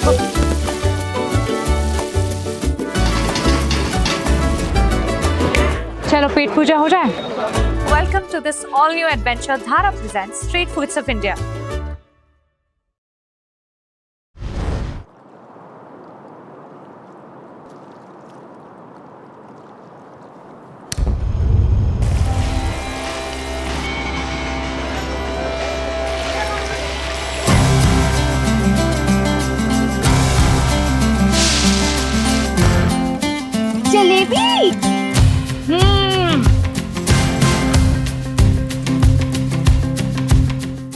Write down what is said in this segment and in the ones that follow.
चलो पेट पूजा हो जाए। Welcome to this all new adventure Dhara presents street foods of India. Jalebi.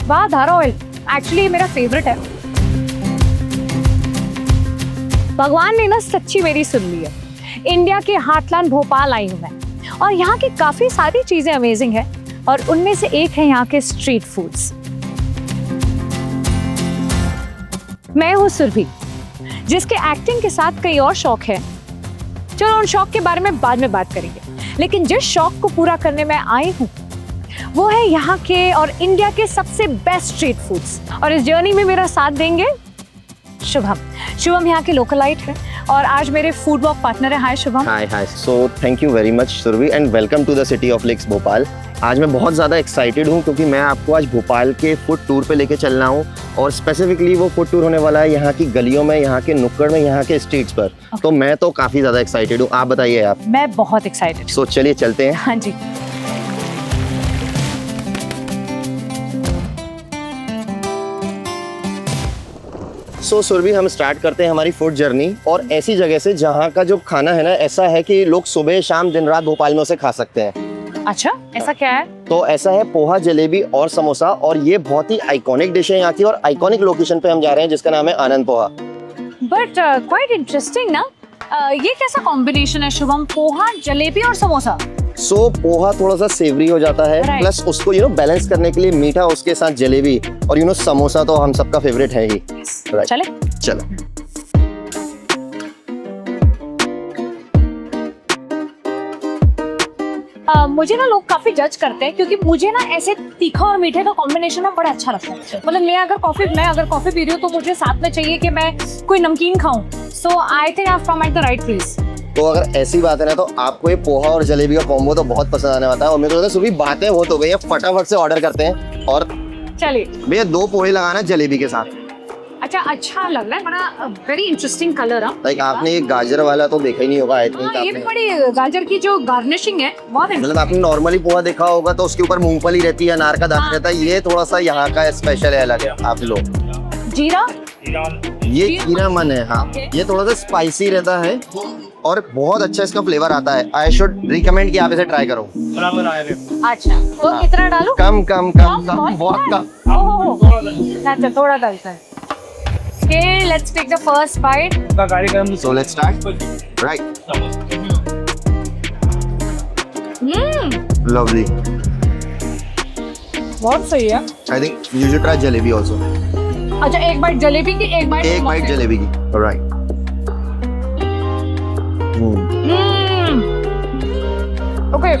वाह, धारा ऑयल एक्चुअली मेरा फेवरेट है। भगवान ने ना सच्ची मेरी सुन ली है। इंडिया के हार्टलैंड भोपाल आई हूँ मैं और यहाँ की काफी सारी चीजें अमेजिंग है और उनमें से एक है यहाँ के स्ट्रीट फूड्स। मैं हूँ सुरभि, जिसके एक्टिंग के साथ कई और शौक है। चलो उन शौक के बारे में बाद में बात करेंगे, लेकिन जिस शौक को पूरा करने में आई हूँ वो है यहाँ के और इंडिया के सबसे बेस्ट स्ट्रीट फूड्स। और इस जर्नी में मेरा साथ देंगे शुभम। शुभम यहाँ के लोकलाइट है और आज मेरे फूड वॉक पार्टनर है। Hi Shubham. Hi so thank you very much Surbhi and welcome to the city of lakes Bhopal. आज मैं बहुत ज़्यादा एक्साइटेड हूँ क्योंकि मैं आपको आज भोपाल के फूड टूर पे लेके चलना हूँ और स्पेसिफिकली वो फूड टूर होने वाला है यहाँ की गलियों में, यहाँ के नुक्कड़ में, यहाँ के स्ट्रीट्स पर। तो मैं तो काफ़ी ज़्यादा एक्साइटेड हूँ। आप बताइए आप। मैं बहुत एक्साइटेड। सो चलिए चलते हैं। हाँ जी। सो सुरभि हम स्टार्ट करते हैं हमारी फूड जर्नी और ऐसी जगह से जहाँ का जो खाना है ना ऐसा है कि लोग सुबह शाम दिन रात भोपाल में उसे खा सकते हैं। अच्छा, ऐसा क्या है? तो ऐसा है पोहा, जलेबी और समोसा और ये बहुत ही आइकॉनिक डिश है यहाँ की और आइकॉनिक लोकेशन पे हम जा रहे हैं जिसका नाम है आनंद पोहा। बट क्वाइट इंटरेस्टिंग ना। ये कैसा कॉम्बिनेशन है शुभम, पोहा, जलेबी और समोसा? सो पोहा थोड़ा सा सेवरी हो जाता है, Right. प्लस उसको बैलेंस करने के लिए मीठा, उसके साथ जलेबी और समोसा तो हम सबका फेवरेट है ही। Right. चले चलो। मुझे ना लोग काफी जज करते हैं क्योंकि मुझे ना ऐसे तीखा और मीठे का कॉम्बिनेशन ना बड़ा अच्छा लगता है। मतलब मैं अगर कॉफी पी रही हूँ तो मुझे साथ में चाहिए कि मैं कोई नमकीन खाऊं। So I think I from at the right place. तो अगर ऐसी बात है ना तो आपको ये पोहा और जलेबी का कॉम्बो तो बहुत पसंद आने वाला है और मेरे को लगता है सुबह बातें बहुत हो गई है, फटाफट से ऑर्डर करते हैं। और चलिए भैया 2 पोहे लगाना जलेबी के साथ। अच्छा लग रहा है, बड़ा वेरी इंटरेस्टिंग कलर है। लाइक आपने ये गाजर वाला तो देखा ही नहीं होगा आई थिंक। ये भी बड़ी गाजर की जो गार्निशिंग है बहुत मतलब आपने नॉर्मली पोहा देखा होगा तो उसके ऊपर मूंगफली रहती है, अनार का दाना रहता है। ये थोड़ा सा यहाँ का स्पेशल है, अलग है। आप लो जीरा, ये जीरा मन है। हाँ, ये थोड़ा सा स्पाइसी रहता है और बहुत अच्छा इसका फ्लेवर आता है। आई शुड रिकमेंड कि आप इसे ट्राई करो। अच्छा तो कितना डालूं? कम बहुत कम। अच्छा थोड़ा डालता है। Okay, let's take the first bite. So let's start. Right. Lovely. बहुत सही है। I think you should try jalebi also. अच्छा एक बाइट जलेबी की, एक बाइट जलेबी की। Alright. ओके,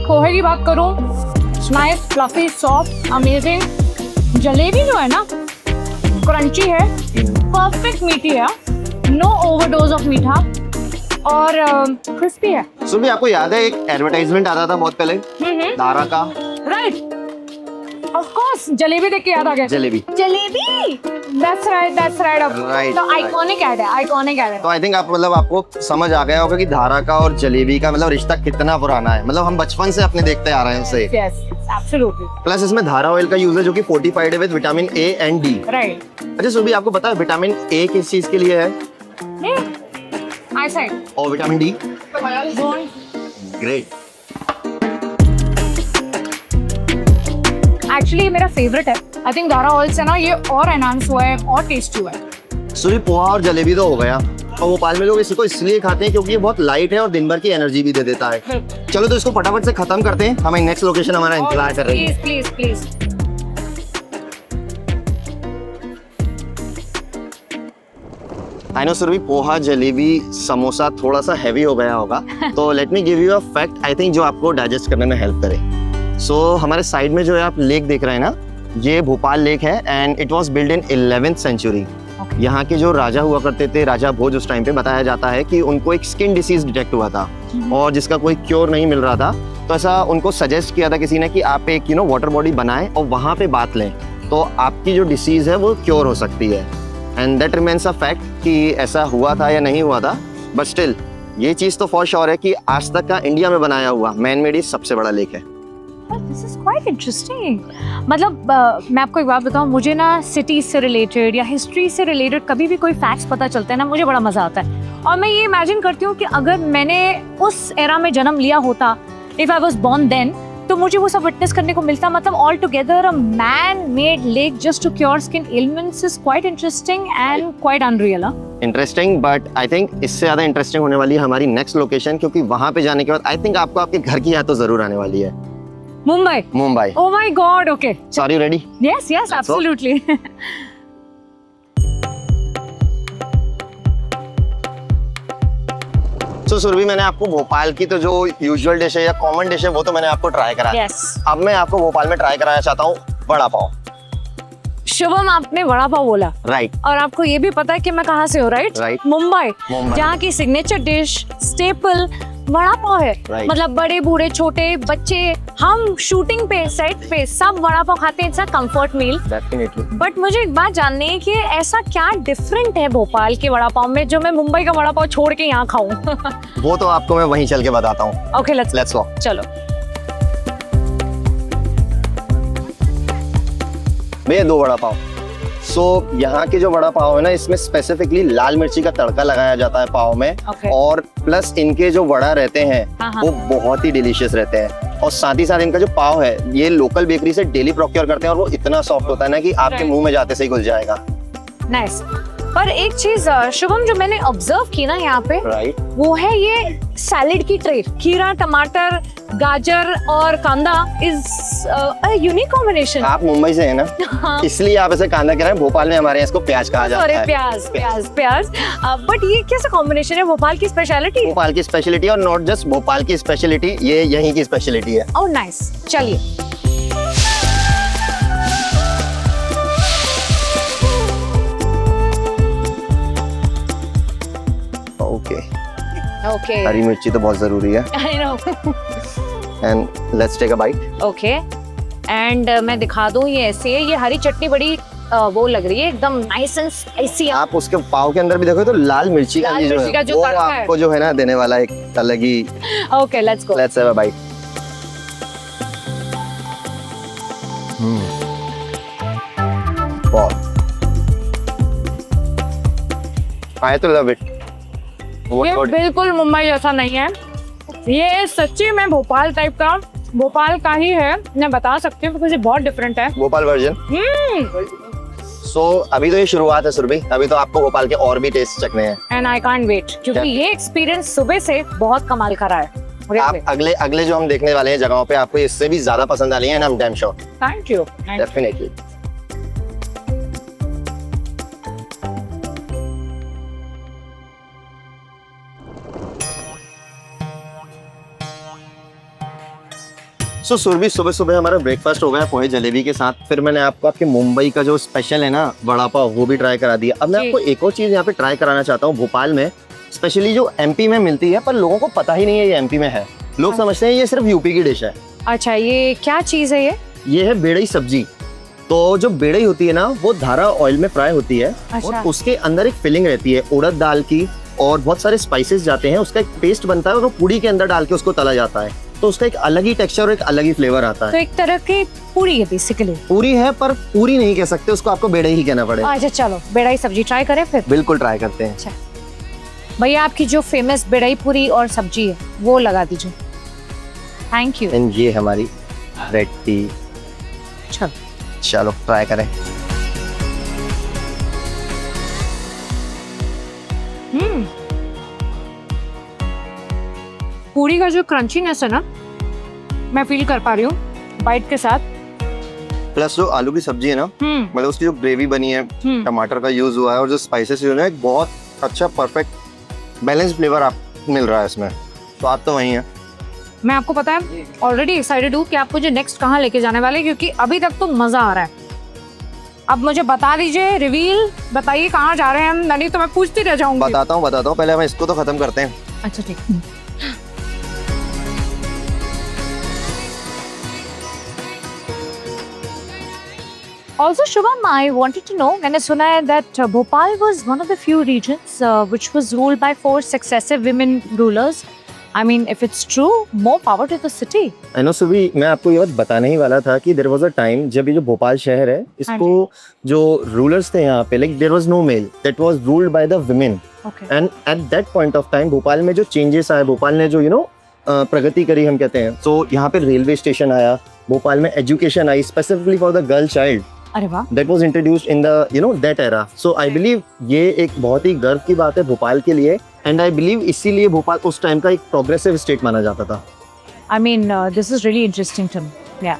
पोहे की बात करूं, nice, fluffy, soft, amazing. Jalebi जो है ना क्रंची है, परफेक्ट मीठी है, नो ओवरडोज ऑफ मीठा और क्रिस्पी है। सुबह आपको याद है एक एडवर्टाइजमेंट आता था बहुत पहले धारा का? राइट, ऑफ कोर्स, जलेबी देख के याद आ गया। Jalebi that's right. Right, तो आइकॉनिक ऐड है। तो आई थिंक आपको समझ आ गया होगा कि धारा का और जलेबी का रिश्ता कितना पुराना है। मतलब हम बचपन से अपने देखते आ रहे हैं उसे। Yes, absolutely. प्लस इसमें धारा ऑयल का यूज है जो कि फोर्टिफाइड है with vitamin A and D. Right. अच्छा सुबह आपको पता है विटामिन ए किस चीज के लिए है? आई साइड। और विटामिन डी? ग्रेट। एक्चुअली मेरा फेवरेट है। आई थिंक धारा ऑयल से ना ये और एनहांस हुआ है और टेस्टी हुआ है। सुबह पोहा और जलेबी तो हो गया और भोपाल में लोग इसको इसलिए खाते हैं क्योंकि ये बहुत लाइट है और दिन भर की एनर्जी भी दे देता है। चलो तो इसको फटाफट से खत्म करते हैं, हमें नेक्स्ट लोकेशन हमारा इंतजार कर रही है। Please. I know Surabhi, poha, jalebi, samosa थोड़ा सा हैवी हो गया होगा तो let me give you a fact I think जो आपको डाइजेस्ट करने में हेल्प करे। सो हमारे साइड में जो है आप लेक देख रहे हैं ना, ये भोपाल लेक है and it was build in 11th century. यहाँ के जो राजा हुआ करते थे, राजा भोज, उस टाइम पे बताया जाता है कि उनको एक स्किन डिसीज डिटेक्ट हुआ था और जिसका कोई क्योर नहीं मिल रहा था, तो ऐसा उनको सजेस्ट किया था किसी ने कि आप एक वाटर बॉडी बनाएं और वहाँ पे बात लें, तो आपकी जो डिसीज है वो क्योर हो सकती है। And that remains a fact कि ऐसा हुआ था या नहीं हुआ था, बट स्टिल ये चीज़ तो फॉर श्योर है कि आज तक का इंडिया में बनाया हुआ मैन मेड ही सबसे बड़ा लेक है। This is quite interesting. मतलब मैं आपको एक बात बताऊं, मुझे ना सिटीज से रिलेटेड या हिस्ट्री से रिलेटेड कभी भी कोई फैक्ट्स पता चलते हैं ना, मुझे बड़ा मजा आता है। और मैं ये इमेजिन करती हूँ कि अगर मैंने उस एरा में जन्म लिया होता, if I was born then, तो मुझे वो सब विटनेस करने को मिलता। मतलब all together a man made lake just to cure skin elements is quite interesting and quite unreal. Interesting, but I think इससे ज्यादा इंटरेस्टिंग होने वाली है हमारी नेक्स्ट लोकेशन, क्योंकि वहां पे जाने के बाद आई थिंक आपको आपके घर की याद तो जरूर आने वाली है। Mumbai. Mumbai. Oh my god. Okay, are you ready? Yes yes, absolutely. तो सुरभि, मैंने आपको भोपाल की तो जो यूजुअल डिश है या कॉमन डिश है वो तो मैंने आपको ट्राई कराया। yes. अब मैं आपको भोपाल में ट्राई कराना चाहता हूँ वड़ा पाव। शुभम, आपने वड़ा पाव बोला, राइट। और आपको ये भी पता है कि मैं कहाँ से हूँ, राइट? राइट। मुंबई, मुंबई। जहाँ की signature dish staple vada pav है। Right. मतलब बड़े बूढ़े छोटे बच्चे, हम शूटिंग पे, सेट पे सब वड़ा पाव खाते हैं। It's a comfort meal. Definitely. But मुझे एक बात जाननी है कि ऐसा क्या डिफरेंट है भोपाल के वड़ा पाव में जो मैं मुंबई का वड़ा पाव छोड़ के यहाँ खाऊं? वो तो आपको मैं वहीं चल के बताता हूँ। ओके, लेट्स गो। चलो भैया, 2 वड़ा पाव। सो यहाँ के जो वड़ा पाव है ना, इसमें स्पेसिफिकली लाल मिर्ची का तड़का लगाया जाता है पाव में। Okay. और प्लस इनके जो वड़ा रहते हैं हाँ। वो बहुत ही डिलीशियस रहते हैं। और साथ ही साथ इनका जो पाव है ये लोकल बेकरी से डेली प्रोक्योर करते हैं और वो इतना सॉफ्ट होता है ना कि आपके Right. मुंह में जाते से ही घुल जाएगा। नाइस। पर एक चीज शुभम जो मैंने ऑब्जर्व की ना यहाँ पे, राइट। वो है ये सैलेड की ट्रे। खीरा, टमाटर, गाजर और कांदा इज अ यूनिक कॉम्बिनेशन। आप मुंबई से है ना, हाँ। इसलिए आप ऐसे कांदा कह रहे हैं। भोपाल में हमारे यहाँ इसको प्याज कहा जाता है। प्याज। बट ये कैसा कॉम्बिनेशन है? भोपाल की स्पेशलिटी? भोपाल की स्पेशलिटी, और नॉट जस्ट भोपाल की स्पेशलिटी, ये यहीं की स्पेशलिटी है। ओह नाइस, चलिए। ओके, हरी मिर्ची तो बहुत जरूरी है। I know. And let's take a bite. Okay, and मैं दिखा दूं, ये ऐसे है। ये हरी चटनी बड़ी वो लग रही है, एकदम नाइस एंड स्पाइसी। आप उसके पाव के अंदर भी देखो तो लाल मिर्ची का जो वो आपको जो है ना देने वाला एक अलग ही। Okay, let's go. Let's have a bite. I तो love it। ये बिल्कुल मुंबई जैसा नहीं है, ये सच्ची में भोपाल टाइप का, भोपाल का ही है। मैं बता सकती हूँ बिकॉज़ ये बहुत डिफरेंट है। भोपाल वर्जन। सो अभी तो ये शुरुआत है सुरभि, अभी तो आपको भोपाल के और भी टेस्ट चखने हैं। एंड आई कांट वेट, क्योंकि ये एक्सपीरियंस सुबह से बहुत कमाल का रहा है। आप अगले जो हम देखने वाले हैं जगहों पे आपको इससे भी ज्यादा पसंद आनी है, I am damn sure. Thank you. Definitely. So Surbhi, सुबह सुबह हमारा ब्रेकफास्ट हो गया पोहे जलेबी के साथ। फिर मैंने आपको आपके मुंबई का जो स्पेशल है ना वड़ा पाव, वो भी ट्राई करा दिया। अब मैं आपको एक और चीज यहाँ पे ट्राई कराना चाहता हूँ। भोपाल में स्पेशली जो एमपी में मिलती है, पर लोगों को पता ही नहीं है ये एमपी में है। लोग समझते हैं ये सिर्फ यूपी की डिश है। अच्छा, ये क्या चीज है? ये है बेड़ई सब्जी। तो जो बेड़ई होती है ना, वो धारा ऑयल में फ्राई होती है। अच्छा। और उसके अंदर एक फिलिंग रहती है उड़द दाल की, और बहुत सारे स्पाइसेस जाते हैं। उसका एक पेस्ट बनता है और वो पूड़ी के अंदर डाल के उसको तला जाता है। तो उसका एक अलग ही टेक्सचर और एक अलग ही फ्लेवर आता है। तो एक तरह की पूरी है बेसिकली। पूरी है, पर पूरी नहीं कह सकते उसको, आपको बेड़ई ही कहना पड़ेगा। अच्छा चलो, बेड़ई सब्जी ट्राई करें फिर। बिल्कुल ट्राई करते हैं। अच्छा भैया, आपकी जो फेमस बेड़ई पूरी और सब्जी है वो लगा दीजिए। Thank you. एंड ये हमारी रेड टी। चलो ट्राई करें। पूरी का जो क्रंचीनेस है ना, मैं फील कर पा रही हूँ बाइट के साथ। प्लस जो आलू की सब्जी है ना, मतलब उसकी जो ग्रेवी बनी है, टमाटर का यूज हुआ है और जो स्पाइसेस यूज है, एक बहुत अच्छा परफेक्ट बैलेंस फ्लेवर आप मिल रहा है इसमें। तो आप तो वही हैं। मैं आपको पता है ऑलरेडी एक्साइटेड हूँ कि आप मुझे नेक्स्ट कहाँ लेके जाने वाले, क्योंकि अभी तक तो मजा आ रहा है। अब मुझे बता दीजिए, रिवील बताइए कहाँ जा रहे हैं हम, नहीं तो मैं पूछती रह जाऊंगी। बताता हूँ, पहले हम इसको तो खत्म करते हैं। अच्छा ठीक। Also, Shubham, I wanted to know, मैंने सुना है that Bhopal was one of the few regions which was ruled by 4 successive women rulers. I mean, if it's true, more power to the city. I know, सुभी मैं आपको ये बात बताने ही वाला था कि there was a time जब ये जो भोपाल शहर है, इसको जो रूलर्स थे यहाँ पे, like there was no male, that was ruled by the women. Okay. And at that point of time, Bhopal में जो चेंजेस आए, भोपाल ने जो प्रगति करी हम कहते हैं, तो यहाँ पे रेलवे स्टेशन आया, भोपाल में education I specifically for the girl child. अरे वाह. That was introduced in the that era. So I believe ये एक बहुत ही गर्व की बात है भोपाल के लिए. And I believe इसीलिए भोपाल उस टाइम का एक प्रोग्रेसिव स्टेट माना जाता था. I mean, this is really interesting to me. Yeah.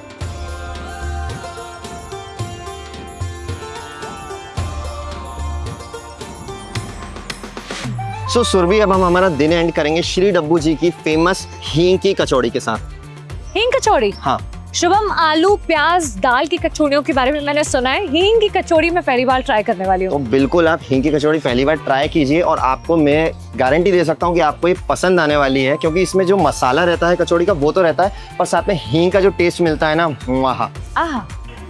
So Surabhi, अब हम हमारा दिन एंड करेंगे श्री डब्बू जी की फेमस हींग की कचौड़ी के साथ. हींग कचौड़ी? हाँ. शुभम, आलू प्याज दाल की कचौड़ियों के बारे में मैंने सुना है, हींग की कचौड़ी मैं पहली बार ट्राई करने वाली हूँ. तो बिल्कुल आप हींग की कचौड़ी पहली बार ट्राई कीजिए और आपको मैं गारंटी दे सकता हूँ कि आपको ये पसंद आने वाली है, क्योंकि इसमें जो मसाला रहता है कचौड़ी का वो तो रहता है, पर साथ में हींग का जो टेस्ट मिलता है ना, वाह.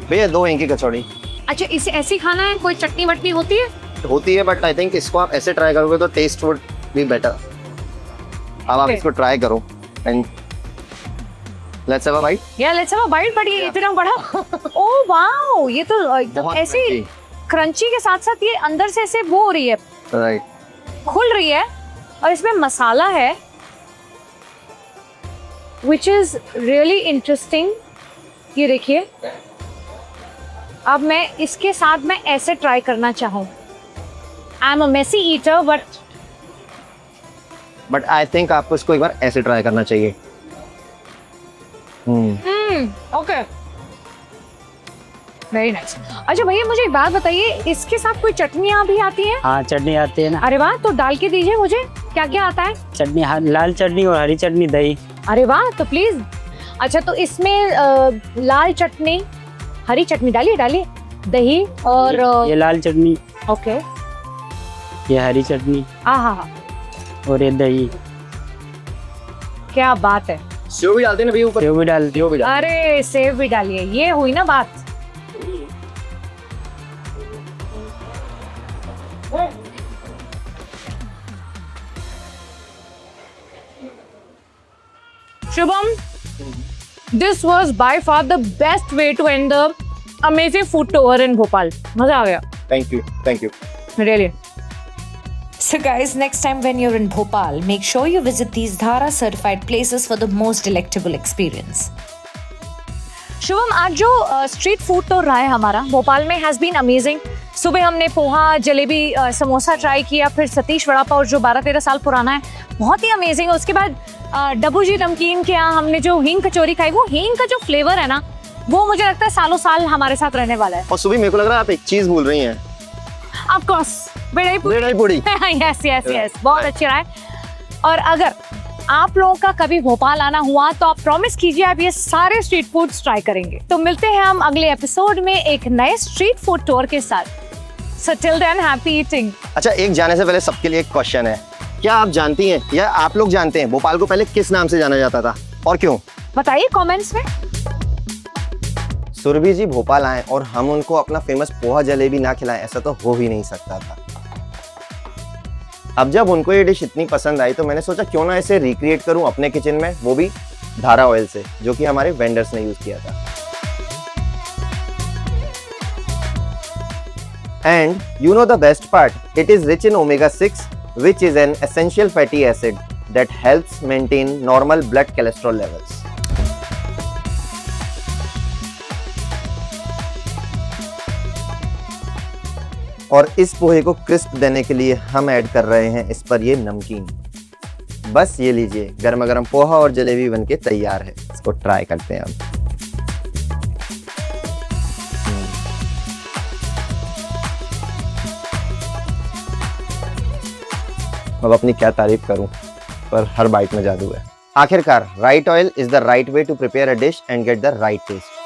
भैया 2 हींग की कचौड़ी. अच्छा, इसे ऐसे ही खाना है, कोई चटनी वटनी होती है? होती है, बट आई थिंक इसको आप ऐसे ट्राई करोगे तो टेस्ट वुड बी बेटर. अब आप इसको ट्राई करो and Let's have a bite. Yeah, let's have a bite. but ये इतना बड़ा, ओह वाओ, ये तो एकदम ऐसे क्रंची के साथ साथ ये अंदर से ऐसे वो हो रही है, राइट, खुल रही है, और इसमें मसाला है, which is really interesting. ये देखिए, अब मैं इसके साथ मैं ऐसे ट्राई करना चाहूँ. I'm a messy eater, but I think आपको इसको एक बार ऐसे ट्राई करना चाहिए. Okay, very nice. अच्छा भैया, मुझे एक बात बताइए, इसके साथ कोई चटनियाँ भी आती हैं? हाँ, चटनी आती है ना. अरे वाह, तो डाल के दीजिए मुझे, क्या क्या आता है? चटनी, लाल चटनी और हरी चटनी, दही. अरे वाह, तो प्लीज. अच्छा, तो इसमें लाल चटनी, हरी चटनी डालिए, दही और ये लाल चटनी. ओके. ये हरी चटनी. हाँ. और ये दही. क्या बात है. सेव भी डालते हैं ना भैया ऊपर? सेव भी डालते हो? अरे सेव भी डालिए, ये हुई ना बात. Shubham, this was by far the best way to end the amazing food tour in Bhopal. मजा आ गया. Thank you. Really. So guys, next time when you're in Bhopal, make sure you visit these Dhara certified places for the most delectable experience. Shubham, आज जो street food tour रहा है हमारा भोपाल में has been amazing. सुबह हमने पोहा, जलेबी, समोसा ट्राई किया, फिर सतीश वड़ा पाव जो 12-13 साल पुराना है, बहुत ही अमेजिंग. उसके बाद डब्बू जी नमकीन के यहाँ हमने जो हींग कचौरी खाई, वो हींग का जो फ्लेवर है ना, वो मुझे लगता है सालों साल हमारे साथ रहने वाला है. और सुबह मेरे को लग रहा है आप एक चीज भूल रही हैं. Of course, bedai puri. Yes, बहुत अच्छी रहा है. और अगर आप लोगों का कभी भोपाल आना हुआ तो आप प्रॉमिस कीजिए आप ये सारे स्ट्रीट फूड्स ट्राई करेंगे. तो मिलते हैं हम अगले एपिसोड में एक नए स्ट्रीट फूड टूर के साथ. So till then, happy eating. अच्छा, एक जाने से पहले सबके लिए एक क्वेश्चन है. क्या आप जानती हैं या आप लोग जानते हैं भोपाल को पहले किस नाम से जाना जाता था और क्यों? बताइए कमेंट्स में. सुरभि जी भोपाल आए और हम उनको अपना फेमस पोहा जलेबी ना खिलाएं, ऐसा तो हो ही नहीं सकता था. अब जब उनको ये डिश इतनी पसंद आई तो मैंने सोचा क्यों ना इसे रिक्रिएट करूं अपने किचन में, वो भी धारा ऑयल से, जो कि हमारे वेंडर्स ने यूज किया था. And you know the best part, it is rich in omega 6 which is an essential fatty acid that helps maintain normal blood cholesterol levels. और इस पोहे को क्रिस्प देने के लिए हम ऐड कर रहे हैं इस पर ये नमकीन. बस ये लीजिए, गर्मा गर्म पोहा और जलेबी बनके तैयार है. इसको ट्राई करते हैं हम. अब अपनी क्या तारीफ करूं, पर हर बाइट में जादू है. आखिरकार right oil is the right way to prepare a dish and get the right test.